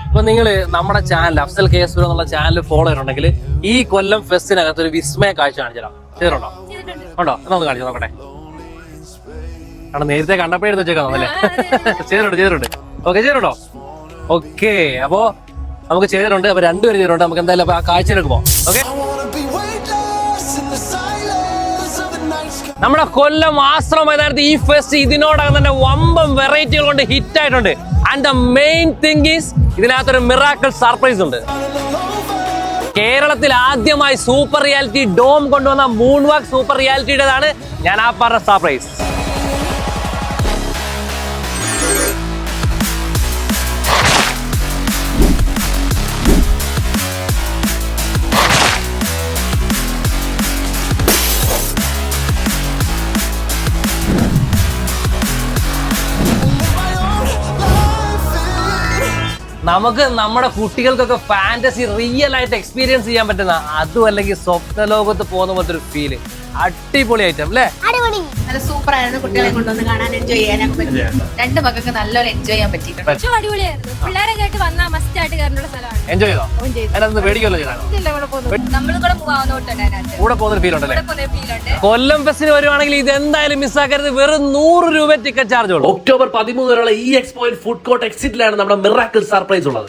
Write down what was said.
അപ്പൊ നിങ്ങള് നമ്മുടെ ചാനൽ അഫ്സൽ KS എന്നുള്ള ചാനൽ ഫോളോ ചെയ്തിട്ടുണ്ടെങ്കിൽ ഈ കൊല്ലം ഫെസ്റ്റിനകത്ത് ഒരു വിസ്മയ കാഴ്ച കാണിച്ചു തരാം. ചെയ്തിട്ടുണ്ടോ? ഉണ്ടോ? എന്നൊന്ന് കാണിച്ചു നോക്കട്ടെ. കാരണം നേരത്തെ കണ്ടപ്പോഴെടുത്ത് വെച്ചേക്കാന്നല്ലേ? ചെയ്തിട്ടുണ്ട്. ഓക്കെ, ചെയ്തിട്ടുണ്ടോ? ഓക്കെ, അപ്പോ നമുക്ക് ചെയ്തിട്ടുണ്ട്. അപ്പൊ രണ്ടുപേരും ചെയ്തിട്ടുണ്ട്. നമുക്ക് എന്തായാലും ആ കാഴ്ചയിലേക്ക് പോകാം. ഓക്കെ, നമ്മുടെ കൊല്ലം ആശ്രമ മൈതാനത്ത് ഈ ഫെസ്റ്റ് ഇതിനോടകം തന്നെ വമ്പം വെറൈറ്റികൾ കൊണ്ട് ഹിറ്റ് ആയിട്ടുണ്ട്. And the main thing is ഇതിനകത്തൊരു മിറാക്കിൾ സർപ്രൈസ് ഉണ്ട്. കേരളത്തിൽ ആദ്യമായി സൂപ്പർ റിയാലിറ്റി ഡോം കൊണ്ടുവന്ന മൂൺ വാക്ക് സൂപ്പർ റിയാലിറ്റിയുടേതാണ് ഞാൻ ആ പറഞ്ഞ സർപ്രൈസ്. നമുക്ക് നമ്മുടെ കുട്ടികൾക്കൊക്കെ ഫാന്റസി റിയൽ ആയിട്ട് എക്സ്പീരിയൻസ് ചെയ്യാൻ പറ്റുന്ന, അതും അല്ലെങ്കിൽ സ്വപ്ന ലോകത്ത് പോകുന്ന പോലത്തെ ഒരു ഫീല്. അടിപൊളി ഐറ്റം അല്ലേ? നല്ല സൂപ്പർ ആയിരുന്നു. കുട്ടികളെ കൊണ്ടുവന്ന് കാണാൻ എൻജോയ് ചെയ്യാനൊക്കെ പറ്റി. രണ്ട് മക്കൾക്ക് നല്ലൊരു എൻജോയ് ചെയ്യാൻ പറ്റിയിട്ടുണ്ട്. അടിപൊളിയായിരുന്നു. പിള്ളേരെ കേട്ട് വന്നാൽ മസ്റ്റ് ആയിട്ട് കയറേണ്ട സ്ഥലമാണ്. എൻജോയ് ചെയ്തോ? അതിനകത്ത് പേടിക്കല്ലോ ചെയ്താണോ? കൂടെ പോകുന്ന ഫീൽ ഉണ്ടല്ലേ? കൊല്ലം ഫെസ്റ്റിന് വരുവാണെങ്കിൽ ഇത് എന്തായാലും മിസ്സാക്കരുത്. വെറും 100 രൂപ ടിക്കറ്റ് ചാർജ് ഉള്ളൂ. ഒക്ടോബർ 13 വരെയുള്ള ഈ എക്സ്പോയിൽ ഫുഡ് കോർട്ട് എക്സിറ്റിലാണ് നമ്മുടെ മിറാക്കിൾ സർപ്രൈസ് ഉള്ളത്.